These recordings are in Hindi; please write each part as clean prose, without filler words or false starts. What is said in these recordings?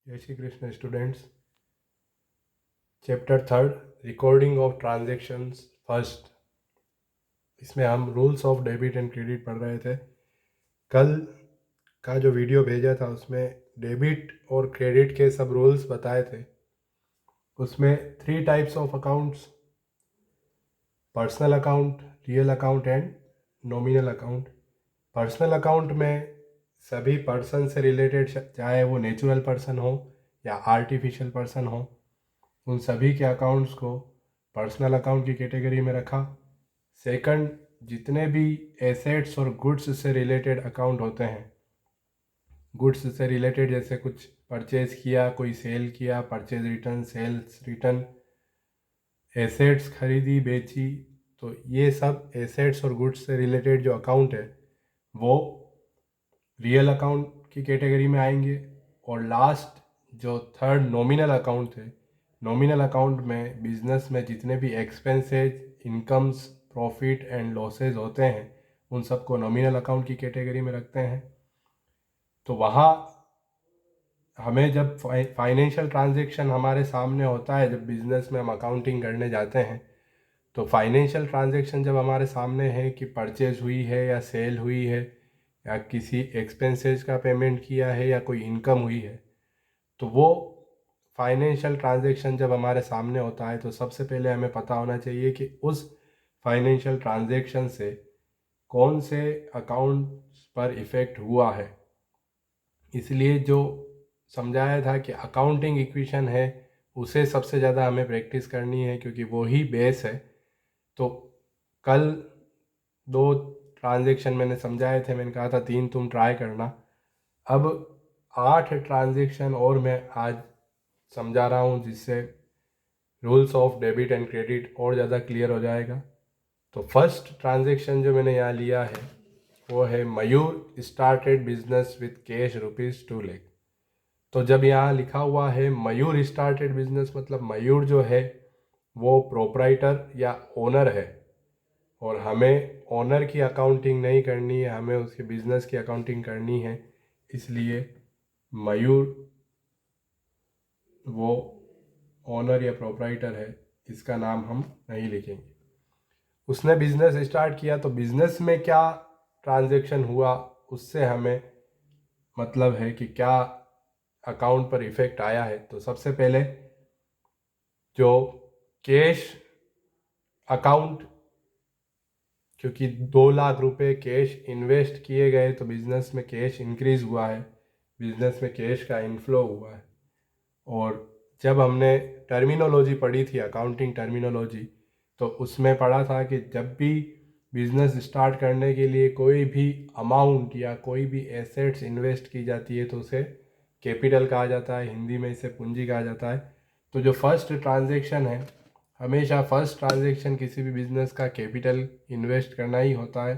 जय Shri Krishna students. Chapter third, recording of transactions first. इसमें हम rules of debit and credit पढ़ रहे थे। कल का जो वीडियो भेजा था उसमें डेबिट और क्रेडिट के सब रूल्स बताए थे। उसमें 3 types of accounts, personal account, real account and nominal account. Personal account में सभी पर्सन से रिलेटेड, चाहे वो नेचुरल पर्सन हो या आर्टिफिशियल पर्सन हो, उन सभी के अकाउंट्स को पर्सनल अकाउंट की कैटेगरी में रखा। सेकंड, जितने भी एसेट्स और गुड्स से रिलेटेड अकाउंट होते हैं, गुड्स से रिलेटेड जैसे कुछ परचेज किया, कोई सेल किया, purchase return, sales return, assets खरीदी बेची, तो ये सब एसेट्स और गुड्स से रिलेटेड जो अकाउंट है वो रियल अकाउंट की कैटेगरी में आएंगे। और लास्ट जो थर्ड नॉमिनल अकाउंट है, नॉमिनल अकाउंट में बिजनेस में जितने भी expenses, incomes, profit and losses होते हैं उन सबको नॉमिनल अकाउंट की कैटेगरी में रखते हैं। तो वहाँ हमें जब फाइनेंशियल ट्रांजेक्शन हमारे सामने होता है, जब बिजनेस में हम अकाउंटिंग करने जाते हैं, तो फाइनेंशियल ट्रांजेक्शन जब हमारे सामने है कि परचेज हुई है या सेल हुई है या किसी एक्सपेंसेस का पेमेंट किया है या कोई इनकम हुई है, तो वो फाइनेंशियल ट्रांजैक्शन जब हमारे सामने होता है तो सबसे पहले हमें पता होना चाहिए कि उस फाइनेंशियल ट्रांजैक्शन से कौन से अकाउंट पर इफ़ेक्ट हुआ है। इसलिए जो समझाया था कि अकाउंटिंग इक्वेशन है उसे सबसे ज़्यादा हमें प्रैक्टिस करनी है, क्योंकि वो ही बेस है। तो कल 2 ट्रांजैक्शन मैंने समझाए थे, मैंने कहा था 3 तुम ट्राई करना। अब 8 ट्रांजैक्शन और मैं आज समझा रहा हूँ, जिससे rules of debit and credit और ज़्यादा क्लियर हो जाएगा। तो फर्स्ट ट्रांजैक्शन जो मैंने यहाँ लिया है वो है Mayur started business with cash ₹2 lakh. तो जब यहाँ लिखा हुआ है मयूर स्टार्टेड बिजनेस, मतलब मयूर जो है वो प्रोप्राइटर या ओनर है, और हमें ओनर की अकाउंटिंग नहीं करनी है, हमें उसके बिजनेस की अकाउंटिंग करनी है। इसलिए मयूर वो ओनर या प्रोप्राइटर है, इसका नाम हम नहीं लिखेंगे। उसने बिजनेस स्टार्ट किया, तो बिजनेस में क्या ट्रांजैक्शन हुआ उससे हमें मतलब है कि क्या अकाउंट पर इफेक्ट आया है। तो सबसे पहले जो कैश अकाउंट, क्योंकि 2 लाख रुपए कैश इन्वेस्ट किए गए तो बिजनेस में कैश इंक्रीज हुआ है, बिजनेस में कैश का इनफ्लो हुआ है। और जब हमने टर्मिनोलॉजी पढ़ी थी, अकाउंटिंग टर्मिनोलॉजी, तो उसमें पढ़ा था कि जब भी बिजनेस स्टार्ट करने के लिए कोई भी अमाउंट या कोई भी एसेट्स इन्वेस्ट की जाती है तो उसे कैपिटल कहा जाता है, हिंदी में इसे पूंजी कहा जाता है। तो जो फर्स्ट ट्रांजैक्शन है, हमेशा फर्स्ट ट्रांजैक्शन किसी भी बिजनेस का कैपिटल इन्वेस्ट करना ही होता है।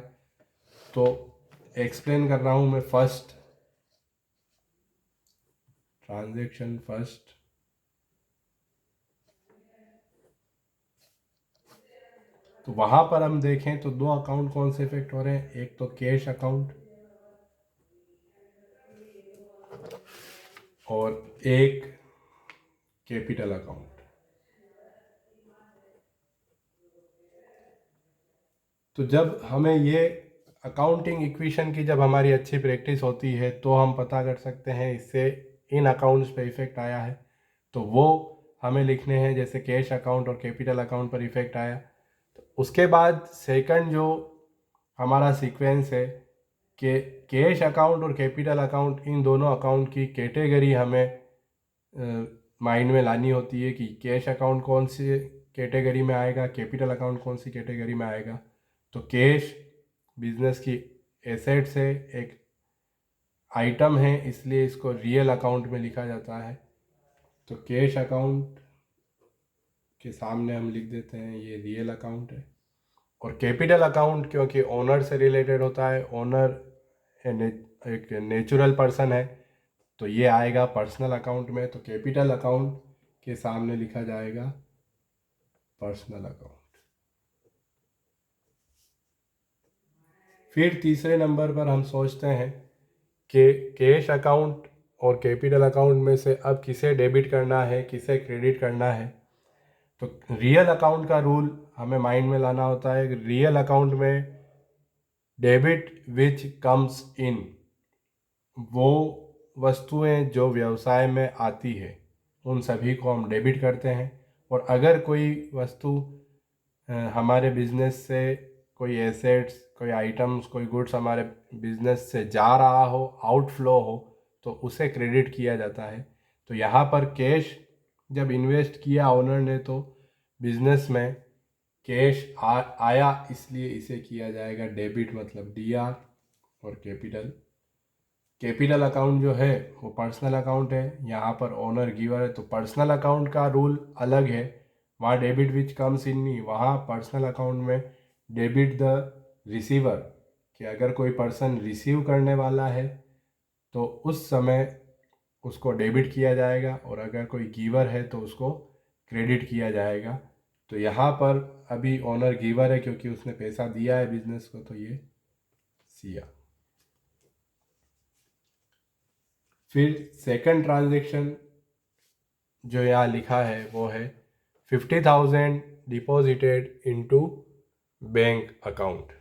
तो एक्सप्लेन कर रहा हूँ मैं फर्स्ट ट्रांजैक्शन फर्स्ट। तो वहाँ पर हम देखें तो 2 अकाउंट कौन से इफेक्ट हो रहे हैं, एक तो कैश अकाउंट और एक कैपिटल अकाउंट। तो जब हमें ये अकाउंटिंग इक्वेशन की जब हमारी अच्छी प्रैक्टिस होती है तो हम पता कर सकते हैं इससे इन अकाउंट्स पे इफेक्ट आया है, तो वो हमें लिखने हैं। जैसे कैश अकाउंट और कैपिटल अकाउंट पर इफेक्ट आया, तो उसके बाद सेकंड जो हमारा सीक्वेंस है कि कैश अकाउंट और कैपिटल अकाउंट, इन दोनों अकाउंट की कैटेगरी हमें माइंड में लानी होती है कि कैश अकाउंट कौन सी कैटेगरी में आएगा, कैपिटल अकाउंट कौन सी कैटेगरी में आएगा। तो कैश बिजनेस की एसेट्स है, एक आइटम है, इसलिए इसको रियल अकाउंट में लिखा जाता है। तो कैश अकाउंट के सामने हम लिख देते हैं ये रियल अकाउंट है। और कैपिटल अकाउंट क्योंकि ओनर से रिलेटेड होता है, ओनर एक नेचुरल पर्सन है, तो ये आएगा पर्सनल अकाउंट में। तो कैपिटल अकाउंट के सामने लिखा जाएगा पर्सनल अकाउंट। फिर तीसरे नंबर पर हम सोचते हैं कि कैश अकाउंट और कैपिटल अकाउंट में से अब किसे डेबिट करना है, किसे क्रेडिट करना है। तो रियल अकाउंट का रूल हमें माइंड में लाना होता है। रियल अकाउंट में डेबिट विच कम्स इन, वो वस्तुएं जो व्यवसाय में आती है उन सभी को हम डेबिट करते हैं। और अगर कोई वस्तु हमारे बिजनेस से, कोई एसेट्स, कोई आइटम्स, कोई गुड्स हमारे बिजनेस से जा रहा हो, आउटफ्लो हो, तो उसे क्रेडिट किया जाता है। तो यहाँ पर कैश जब इन्वेस्ट किया ओनर ने तो बिजनेस में कैश आया, इसलिए इसे किया जाएगा डेबिट, मतलब डीआर। और कैपिटल अकाउंट जो है वो पर्सनल अकाउंट है, यहाँ पर ओनर गिवर है। तो पर्सनल अकाउंट का रूल अलग है, वहाँ डेबिट विच कम्स इन नहीं, वहाँ पर्सनल अकाउंट में डेबिट द रिसीवर, कि अगर कोई पर्सन रिसीव करने वाला है तो उस समय उसको डेबिट किया जाएगा, और अगर कोई गिवर है तो उसको क्रेडिट किया जाएगा। तो यहाँ पर अभी ओनर गिवर है क्योंकि उसने पैसा दिया है बिजनेस को, तो ये सिया। फिर सेकंड ट्रांजेक्शन जो यहाँ लिखा है वो है 50,000 डिपॉजिटेड इनटू बैंक अकाउंट।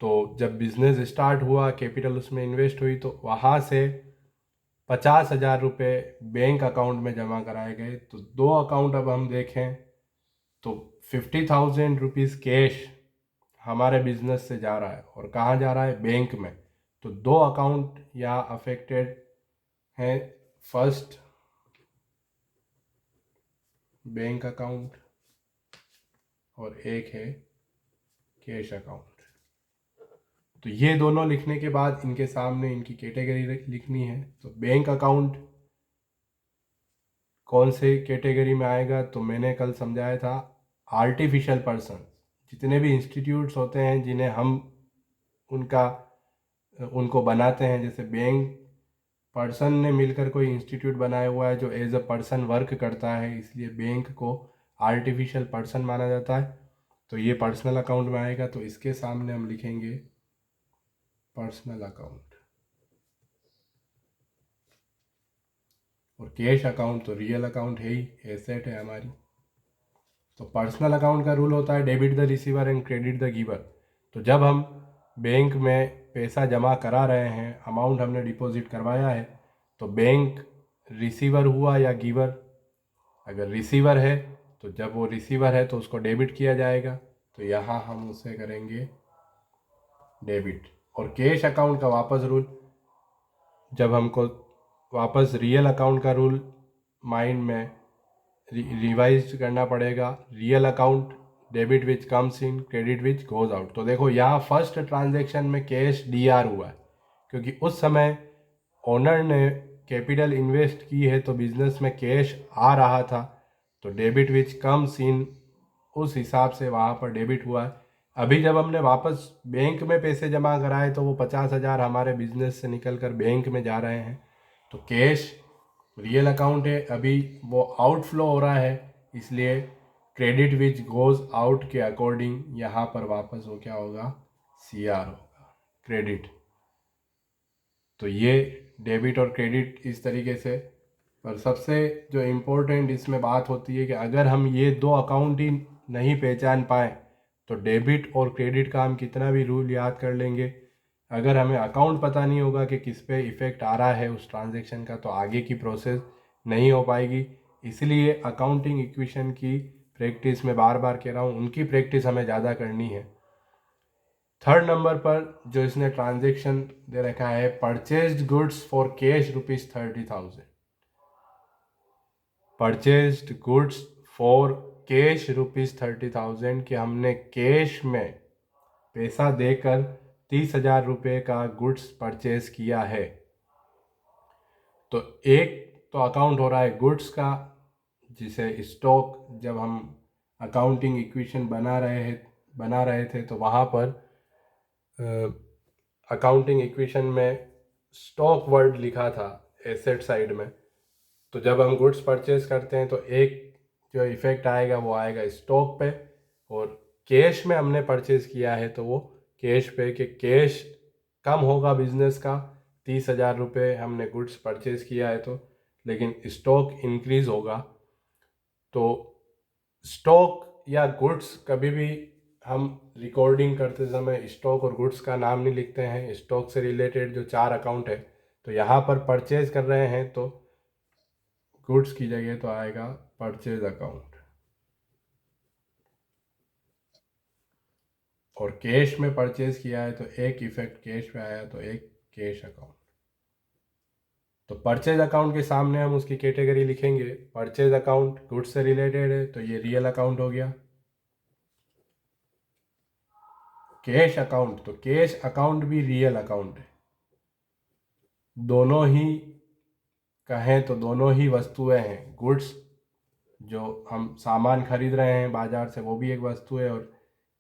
तो जब बिजनेस स्टार्ट हुआ, कैपिटल उसमें इन्वेस्ट हुई, तो वहाँ से 50,000 रुपये बैंक अकाउंट में जमा कराए गए। तो दो अकाउंट अब हम देखें तो 50,000 रुपीज़ कैश हमारे बिजनेस से जा रहा है, और कहाँ जा रहा है, बैंक में। तो दो अकाउंट यहाँ अफेक्टेड हैं, फर्स्ट बैंक अकाउंट और एक है कैश अकाउंट। तो ये दोनों लिखने के बाद इनके सामने इनकी कैटेगरी लिखनी है। तो बैंक अकाउंट कौन से कैटेगरी में आएगा, तो मैंने कल समझाया था, आर्टिफिशियल पर्सन, जितने भी इंस्टीट्यूट्स होते हैं जिन्हें हम उनको बनाते हैं, जैसे बैंक पर्सन ने मिलकर कोई इंस्टीट्यूट बनाया हुआ है जो एज अ पर्सन वर्क करता है, इसलिए बैंक को आर्टिफिशियल पर्सन माना जाता है। तो ये पर्सनल अकाउंट में आएगा, तो इसके सामने हम लिखेंगे पर्सनल अकाउंट। और कैश अकाउंट तो रियल अकाउंट है ही, एसेट है हमारी। तो पर्सनल अकाउंट का रूल होता है debit the receiver and credit the giver. तो जब हम बैंक में पैसा जमा करा रहे हैं, अमाउंट हमने डिपॉजिट करवाया है, तो बैंक रिसीवर हुआ या गिवर। अगर रिसीवर है तो जब वो रिसीवर है तो उसको डेबिट किया जाएगा, तो यहाँ हम उसे करेंगे डेबिट। और कैश अकाउंट का वापस रूल, जब हमको वापस रियल अकाउंट का रूल माइंड में रिवाइज करना पड़ेगा। Real account debit which comes in, credit which goes out. तो देखो यहाँ फर्स्ट ट्रांजेक्शन में कैश डीआर हुआ है, क्योंकि उस समय ओनर ने कैपिटल इन्वेस्ट की है तो बिजनेस में कैश आ रहा था, तो डेबिट विच कम्स इन उस हिसाब से वहाँ पर डेबिट हुआ है। अभी जब हमने वापस बैंक में पैसे जमा कराए तो वो 50,000 हमारे बिजनेस से निकल कर बैंक में जा रहे हैं, तो कैश रियल अकाउंट है, अभी वो आउटफ्लो हो रहा है, इसलिए क्रेडिट विच गोज आउट के अकॉर्डिंग यहाँ पर वापस वो क्या होगा, सीआर होगा, क्रेडिट। तो ये डेबिट और क्रेडिट इस तरीके से। पर सबसे जो इम्पोर्टेंट इसमें बात होती है कि अगर हम ये दो अकाउंट ही नहीं पहचान पाए तो डेबिट और क्रेडिट का हम कितना भी रूल याद कर लेंगे, अगर हमें अकाउंट पता नहीं होगा कि किस पे इफ़ेक्ट आ रहा है उस ट्रांजैक्शन का, तो आगे की प्रोसेस नहीं हो पाएगी। इसलिए अकाउंटिंग इक्वेशन की प्रैक्टिस में बार बार कह रहा हूँ, उनकी प्रैक्टिस हमें ज़्यादा करनी है। थर्ड नंबर पर जो इसने ट्रांजैक्शन दे रखा है, purchased goods for cash ₹30,000। Purchased goods for cash ₹30,000, कि हमने कैश में पैसा देकर 30,000 रुपये का गुड्स परचेज किया है। तो एक तो अकाउंट हो रहा है गुड्स का, जिसे स्टॉक, जब हम अकाउंटिंग इक्वेशन बना रहे थे तो वहाँ पर अकाउंटिंग इक्वेशन में स्टॉक वर्ड लिखा था एसेट साइड में। तो जब हम गुड्स परचेज करते हैं तो एक जो इफ़ेक्ट आएगा वो आएगा स्टॉक पे, और कैश में हमने परचेज किया है तो वो कैश पे, के कैश कम होगा बिजनेस का, 30,000 रुपये हमने गुड्स परचेज़ किया है तो, लेकिन स्टॉक इंक्रीज़ होगा तो स्टॉक या गुड्स कभी भी हम रिकॉर्डिंग करते समय स्टॉक और गुड्स का नाम नहीं लिखते हैं। स्टॉक से रिलेटेड जो 4 अकाउंट है, तो यहाँ पर परचेज कर रहे हैं तो गुड्स की जगह तो आएगा परचेज अकाउंट, और कैश में परचेज किया है तो एक इफेक्ट कैश पे आया तो एक कैश अकाउंट। तो परचेज अकाउंट के सामने हम उसकी कैटेगरी लिखेंगे। परचेज अकाउंट गुड्स से रिलेटेड है तो ये रियल अकाउंट हो गया। कैश अकाउंट, तो कैश अकाउंट भी रियल अकाउंट है। दोनों ही कहें तो दोनों ही वस्तुएं हैं। गुड्स जो हम सामान खरीद रहे हैं बाजार से वो भी एक वस्तु है, और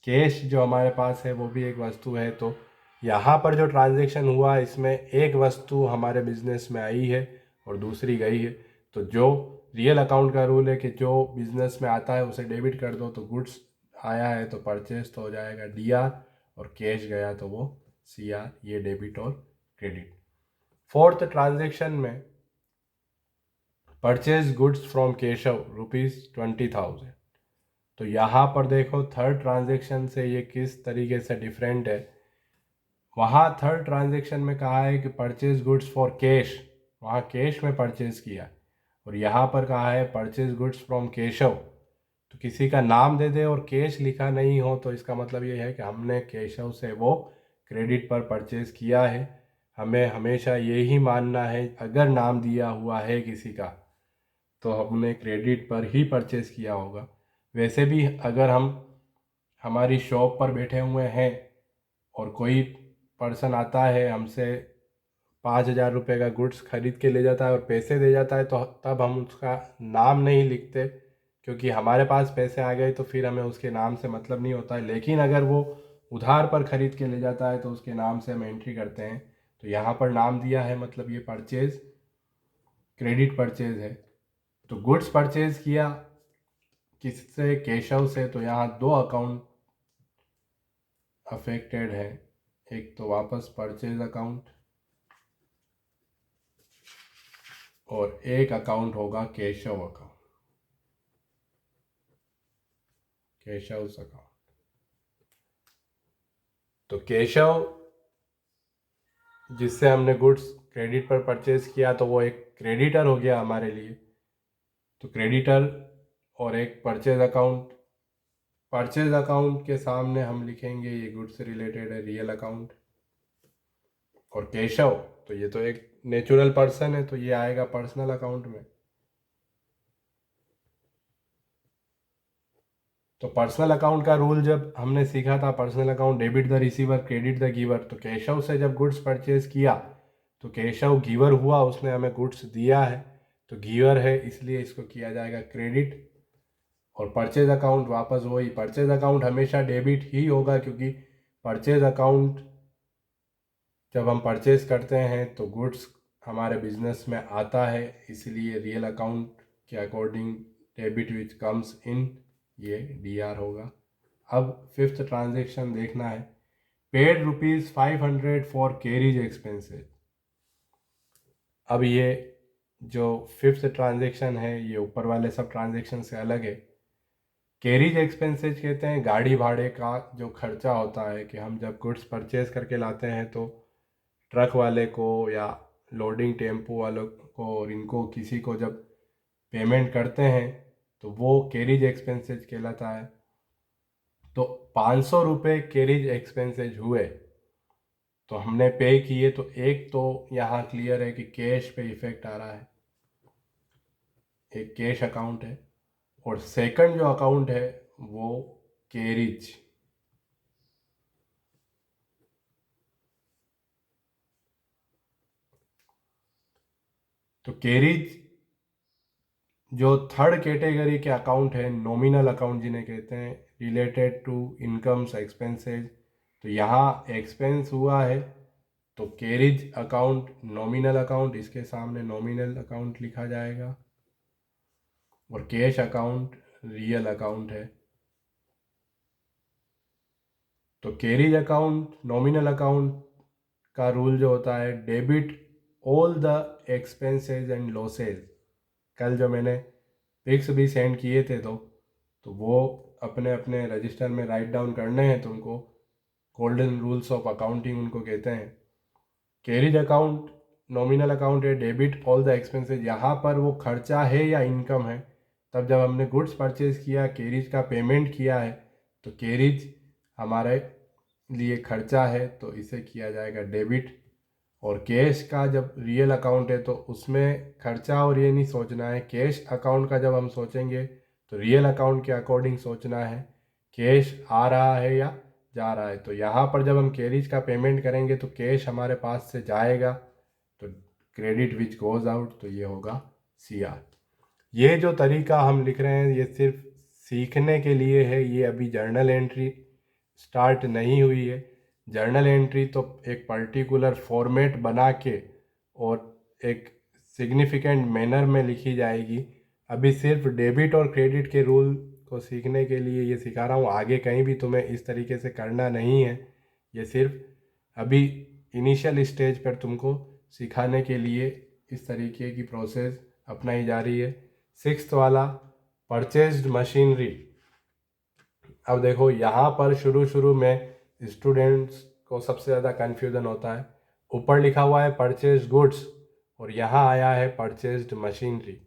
कैश जो हमारे पास है वो भी एक वस्तु है। तो यहाँ पर जो ट्रांजैक्शन हुआ इसमें एक वस्तु हमारे बिजनेस में आई है और दूसरी गई है। तो जो रियल अकाउंट का रूल है कि जो बिजनेस में आता है उसे डेबिट कर दो, तो गुड्स आया है तो परचेज तो हो जाएगा DR, और कैश गया तो वो CR, ये डेबिट और क्रेडिट। फोर्थ ट्रांजैक्शन में परचेज गुड्स फ्रॉम केशव ₹20,000। तो यहाँ पर देखो थर्ड ट्रांजैक्शन से ये किस तरीके से डिफरेंट है। वहाँ थर्ड ट्रांजैक्शन में कहा है कि परचेज गुड्स फॉर कैश, वहाँ कैश में परचेज किया, और यहाँ पर कहा है परचेज गुड्स फ्रॉम केशव। तो किसी का नाम दे दे और कैश लिखा नहीं हो तो इसका मतलब ये है कि हमने केशव से वो क्रेडिट पर परचेज किया है। हमें हमेशा यही मानना है, अगर नाम दिया हुआ है किसी का तो हमने क्रेडिट पर ही परचेज़ किया होगा। वैसे भी अगर हम हमारी शॉप पर बैठे हुए हैं और कोई पर्सन आता है हमसे 5,000 रुपये का गुड्स खरीद के ले जाता है और पैसे दे जाता है, तो तब हम उसका नाम नहीं लिखते, क्योंकि हमारे पास पैसे आ गए तो फिर हमें उसके नाम से मतलब नहीं होता है। लेकिन अगर वो उधार पर खरीद के ले जाता है तो उसके नाम से हम एंट्री करते हैं। तो यहाँ पर नाम दिया है, मतलब ये परचेज क्रेडिट परचेज है। तो गुड्स परचेज किया किससे? केशव से। तो यहाँ दो अकाउंट अफेक्टेड है, एक तो वापस परचेज अकाउंट और एक अकाउंट होगा केशव अकाउंट, केशव अकाउंट। तो केशव जिससे हमने गुड्स क्रेडिट पर परचेज किया तो वो एक क्रेडिटर हो गया हमारे लिए। तो क्रेडिटर और एक परचेज अकाउंट। परचेज अकाउंट के सामने हम लिखेंगे ये गुड्स से रिलेटेड है, रियल अकाउंट। और केशव, तो ये तो एक नेचुरल पर्सन है तो ये आएगा पर्सनल अकाउंट में। तो पर्सनल अकाउंट का रूल जब हमने सीखा था, personal account debit the receiver credit the giver. तो केशव से जब गुड्स परचेज किया तो केशव गिवर हुआ, उसने हमें गुड्स दिया है तो गिवर है, इसलिए इसको किया जाएगा क्रेडिट। और परचेज अकाउंट वापस वही, परचेज अकाउंट हमेशा डेबिट ही होगा, क्योंकि परचेज अकाउंट जब हम परचेज करते हैं तो गुड्स हमारे बिजनेस में आता है, इसलिए रियल अकाउंट के according debit which comes in, ये DR होगा। अब फिफ्थ ट्रांजेक्शन देखना है, पेड ₹500 फॉर कैरिज एक्सपेंसेस। अब ये जो फिफ्थ ट्रांजेक्शन है ये ऊपर वाले सब ट्रांजेक्शन से अलग है। कैरिज एक्सपेंसेस कहते हैं गाड़ी भाड़े का जो खर्चा होता है, कि हम जब गुड्स परचेज करके लाते हैं तो ट्रक वाले को या लोडिंग टेम्पो वालों को और इनको किसी को जब पेमेंट करते हैं तो वो कैरिज एक्सपेंसेस कहलाता है। तो 500 रुपये कैरिज एक्सपेंसेस हुए तो हमने पे किए, तो एक तो यहाँ क्लियर है कि कैश पे इफेक्ट आ रहा है, एक कैश अकाउंट है। और सेकंड जो अकाउंट है वो कैरिज। तो कैरिज जो थर्ड कैटेगरी के अकाउंट है, नॉमिनल अकाउंट जिन्हें कहते हैं, रिलेटेड टू इनकम्स एक्सपेंसेस। तो यहाँ एक्सपेंस हुआ है तो कैरिज अकाउंट नॉमिनल अकाउंट, इसके सामने नॉमिनल अकाउंट लिखा जाएगा। और कैश अकाउंट रियल अकाउंट है। तो कैरिज अकाउंट नॉमिनल अकाउंट का रूल जो होता है, debit all the expenses and losses. कल जो मैंने पिक्स भी सेंड किए थे तो वो अपने अपने रजिस्टर में राइट डाउन करने हैं, तो उनको गोल्डन रूल्स ऑफ अकाउंटिंग उनको कहते हैं। कैरिज अकाउंट नॉमिनल अकाउंट है, डेबिट ऑल द एक्सपेंसेस। यहाँ पर वो खर्चा है या इनकम है। तब जब हमने गुड्स परचेज किया, कैरिज का पेमेंट किया है, तो कैरिज हमारे लिए खर्चा है, तो इसे किया जाएगा डेबिट। और कैश का जब रियल अकाउंट है तो उसमें खर्चा और ये नहीं सोचना है। कैश अकाउंट का जब हम सोचेंगे तो रियल अकाउंट के अकॉर्डिंग सोचना है, कैश आ रहा है या जा रहा है। तो यहाँ पर जब हम कैरिज का पेमेंट करेंगे तो कैश हमारे पास से जाएगा, तो क्रेडिट विच गोज आउट, तो ये होगा CR। ये जो तरीका हम लिख रहे हैं ये सिर्फ सीखने के लिए है, ये अभी जर्नल एंट्री स्टार्ट नहीं हुई है। जर्नल एंट्री तो एक पर्टिकुलर फॉर्मेट बना के और एक सिग्निफिकेंट मैनर में लिखी जाएगी। अभी सिर्फ डेबिट और क्रेडिट के रूल को सीखने के लिए ये सिखा रहा हूँ, आगे कहीं भी तुम्हें इस तरीके से करना नहीं है। ये सिर्फ अभी इनिशियल स्टेज पर तुमको सिखाने के लिए इस तरीके की प्रोसेस अपनाई जा रही है। 6th वाला, परचेज्ड मशीनरी। अब देखो यहाँ पर शुरू में स्टूडेंट्स को सबसे ज़्यादा कन्फ्यूज़न होता है। ऊपर लिखा हुआ है परचेज गुड्स और यहाँ आया है परचेज्ड मशीनरी।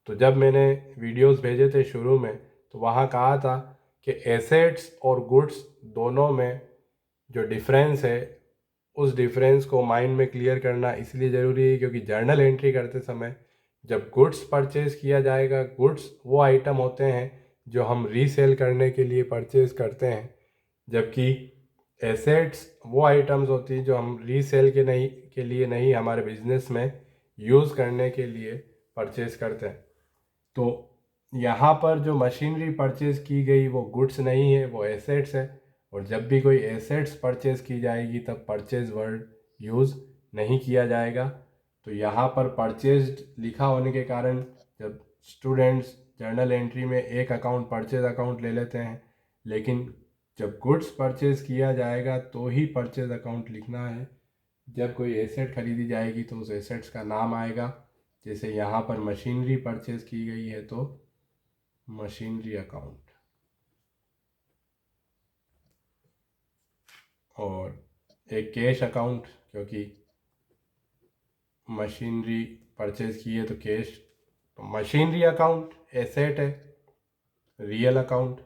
तो जब मैंने वीडियोस भेजे थे शुरू में तो वहाँ कहा था कि एसेट्स और गुड्स दोनों में जो डिफरेंस है उस डिफरेंस को माइंड में क्लियर करना इसलिए ज़रूरी है क्योंकि जर्नल एंट्री करते समय जब गुड्स परचेज किया जाएगा, गुड्स वो आइटम होते हैं जो हम रीसेल करने के लिए परचेज करते हैं, जबकि एसेट्स वो आइटम्स होती हैं जो हम रीसेल के लिए नहीं, हमारे बिजनेस में यूज़ करने के लिए परचेज करते हैं। तो यहाँ पर जो मशीनरी परचेज की गई वो गुड्स नहीं है, वो एसेट्स है। और जब भी कोई एसेट्स परचेज की जाएगी तब परचेज वर्ड यूज़ नहीं किया जाएगा। तो यहाँ पर परचेज्ड लिखा होने के कारण जब स्टूडेंट्स जर्नल एंट्री में एक अकाउंट परचेज अकाउंट ले लेते हैं, लेकिन जब गुड्स परचेज किया जाएगा तो ही परचेज अकाउंट लिखना है। जब कोई एसेट खरीदी जाएगी तो उस एसेट्स का नाम आएगा। जैसे यहाँ पर मशीनरी परचेज की गई है तो मशीनरी अकाउंट, और एक कैश अकाउंट, क्योंकि मशीनरी परचेज की है तो कैश, तो मशीनरी अकाउंट एसेट है, रियल अकाउंट।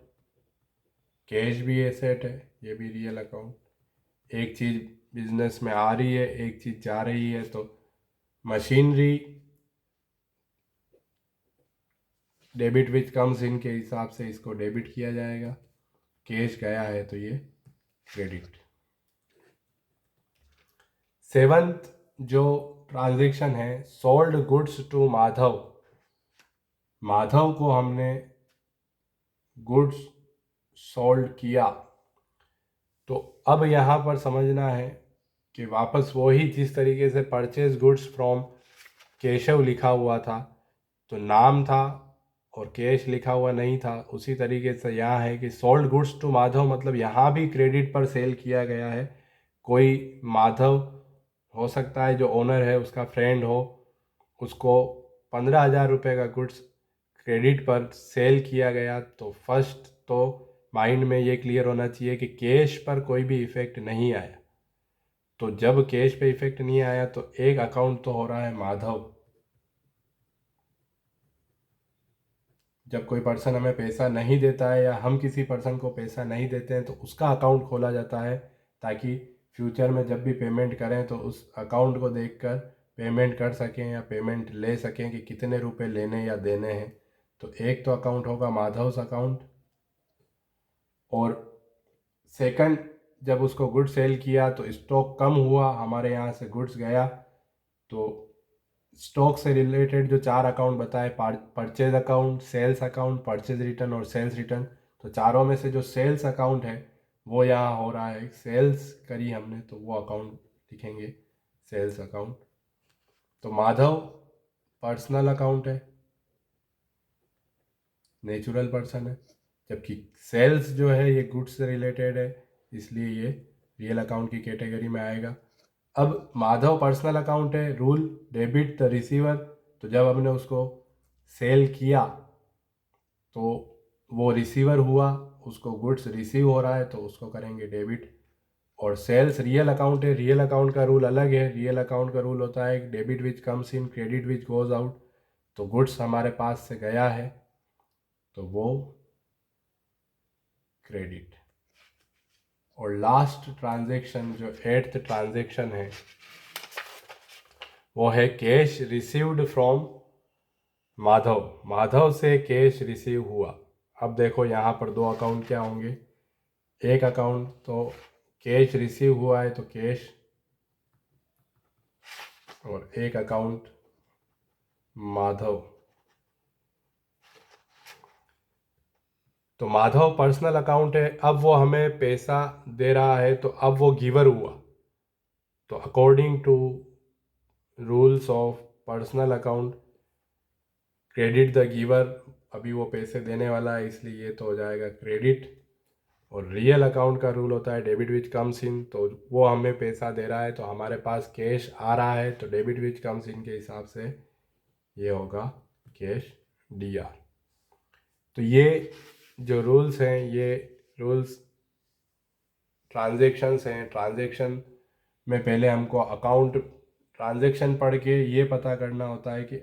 कैश भी एसेट है, ये भी रियल अकाउंट। एक चीज़ बिजनेस में आ रही है, एक चीज़ जा रही है, तो machinery debit which comes in के हिसाब से इसको डेबिट किया जाएगा। कैश गया है तो ये क्रेडिट। 7th जो ट्रांजैक्शन है, sold goods to Madhav. Madhav को हमने गुड्स सोल्ड किया, तो अब यहाँ पर समझना है कि वापस वही जिस तरीके से परचेज गुड्स फ्रॉम केशव लिखा हुआ था तो नाम था और कैश लिखा हुआ नहीं था, उसी तरीके से यहाँ है कि सोल्ड गुड्स टू माधव, मतलब यहाँ भी क्रेडिट पर सेल किया गया है। कोई माधव हो सकता है जो ओनर है उसका फ्रेंड हो, उसको 15,000 रुपये का गुड्स क्रेडिट पर सेल किया गया, तो फर्स्ट तो माइंड में ये क्लियर होना चाहिए कि कैश पर कोई भी इफ़ेक्ट नहीं आया। तो जब कैश पे इफ़ेक्ट नहीं आया तो एक अकाउंट तो हो रहा है माधव। जब कोई पर्सन हमें पैसा नहीं देता है या हम किसी पर्सन को पैसा नहीं देते हैं तो उसका अकाउंट खोला जाता है, ताकि फ्यूचर में जब भी पेमेंट करें तो उस अकाउंट को देखकर पेमेंट कर सकें या पेमेंट ले सकें कि कितने रुपए लेने या देने हैं। तो एक तो अकाउंट होगा माधव्स अकाउंट। और सेकंड, जब उसको गुड सेल किया तो स्टॉक कम हुआ, हमारे यहाँ से गुड्स गया, तो स्टॉक से रिलेटेड जो 4 अकाउंट बताए, purchase account, sales account, purchase return और सेल्स रिटर्न, तो चारों में से जो सेल्स अकाउंट है वो यहाँ हो रहा है, सेल्स करी हमने तो वो अकाउंट लिखेंगे सेल्स अकाउंट। तो माधव पर्सनल अकाउंट है, नेचुरल पर्सन है, जबकि सेल्स जो है ये गुड्स से रिलेटेड है, इसलिए ये रियल अकाउंट की कैटेगरी में आएगा। अब माधव पर्सनल अकाउंट है, रूल डेबिट द रिसीवर, तो जब हमने उसको सेल किया तो वो रिसीवर हुआ, उसको गुड्स रिसीव हो रहा है तो उसको करेंगे डेबिट। और सेल्स रियल अकाउंट है, रियल अकाउंट का रूल अलग है। रियल अकाउंट का रूल होता है debit which comes in, credit which goes out. तो गुड्स हमारे पास से गया है तो वो क्रेडिट। और लास्ट ट्रांजैक्शन जो 8th ट्रांजैक्शन है वो है cash received from Madhav. Madhav से कैश रिसीव हुआ। अब देखो यहाँ पर दो अकाउंट क्या होंगे, एक अकाउंट तो कैश रिसीव हुआ है तो कैश, और एक अकाउंट माधव। तो माधव पर्सनल अकाउंट है, अब वो हमें पैसा दे रहा है तो अब वो गिवर हुआ। तो according to rules of personal account, credit the giver, अभी वो पैसे देने वाला है इसलिए ये तो हो जाएगा क्रेडिट। और रियल अकाउंट का रूल होता है डेबिट विच कम्स इन, तो वो हमें पैसा दे रहा है तो हमारे पास कैश आ रहा है तो डेबिट विच कम्स इन के हिसाब से ये होगा कैश DR। तो ये जो रूल्स हैं ये रूल्स ट्रांजैक्शंस हैं। ट्रांजैक्शन में पहले हमको अकाउंट ट्रांजैक्शन पढ़ के ये पता करना होता है कि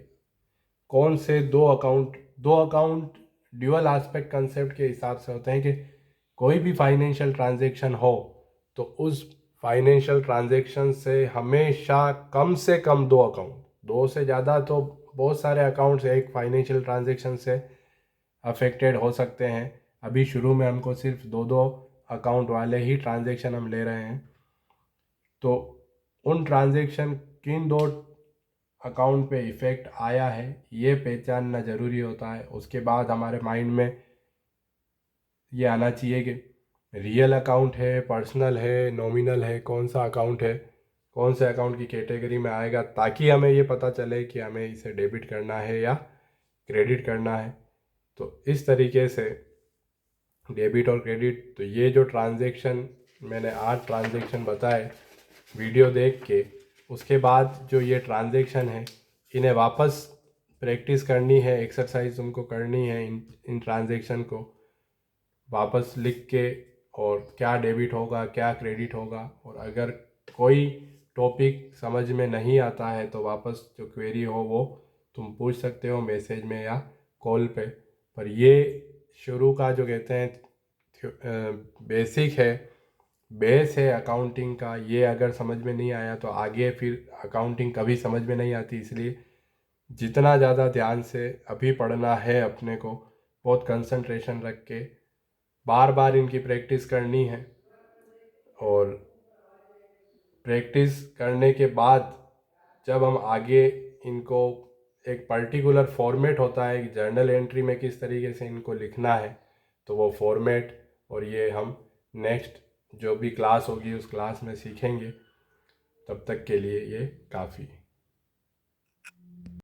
कौन से दो अकाउंट ड्यूअल एस्पेक्ट कंसेप्ट के हिसाब से होते हैं कि कोई भी फाइनेंशियल ट्रांजैक्शन हो तो उस फाइनेंशियल ट्रांजैक्शन से हमेशा कम से कम दो अकाउंट, दो से ज़्यादा तो बहुत सारे अकाउंट्स एक फाइनेंशियल ट्रांजैक्शन से अफेक्टेड हो सकते हैं। अभी शुरू में हमको सिर्फ दो अकाउंट वाले ही ट्रांजैक्शन हम ले रहे हैं, तो उन ट्रांजैक्शन किन दो अकाउंट पे इफ़ेक्ट आया है ये पहचानना ज़रूरी होता है। उसके बाद हमारे माइंड में ये आना चाहिए कि रियल अकाउंट है, पर्सनल है, नॉमिनल है, कौन सा अकाउंट है, कौन से अकाउंट की कैटेगरी में आएगा, ताकि हमें ये पता चले कि हमें इसे डेबिट करना है या क्रेडिट करना है। तो इस तरीके से डेबिट और क्रेडिट, तो ये जो ट्रांजैक्शन मैंने 8 ट्रांजैक्शन बताए वीडियो देख के, उसके बाद जो ये ट्रांजैक्शन है इन्हें वापस प्रैक्टिस करनी है, एक्सरसाइज तुमको करनी है इन ट्रांजैक्शन को वापस लिख के, और क्या डेबिट होगा क्या क्रेडिट होगा। और अगर कोई टॉपिक समझ में नहीं आता है तो वापस जो क्वेरी हो वो तुम पूछ सकते हो मैसेज में या कॉल पे। पर ये शुरू का जो कहते हैं बेसिक है, बेस है अकाउंटिंग का, ये अगर समझ में नहीं आया तो आगे फिर अकाउंटिंग कभी समझ में नहीं आती। इसलिए जितना ज़्यादा ध्यान से अभी पढ़ना है अपने को, बहुत कंसंट्रेशन रख के बार बार इनकी प्रैक्टिस करनी है। और प्रैक्टिस करने के बाद जब हम आगे इनको, एक पर्टिकुलर फॉर्मेट होता है कि जर्नल एंट्री में किस तरीके से इनको लिखना है, तो वो फॉर्मेट और ये हम नेक्स्ट जो भी क्लास होगी उस क्लास में सीखेंगे। तब तक के लिए ये काफ़ी।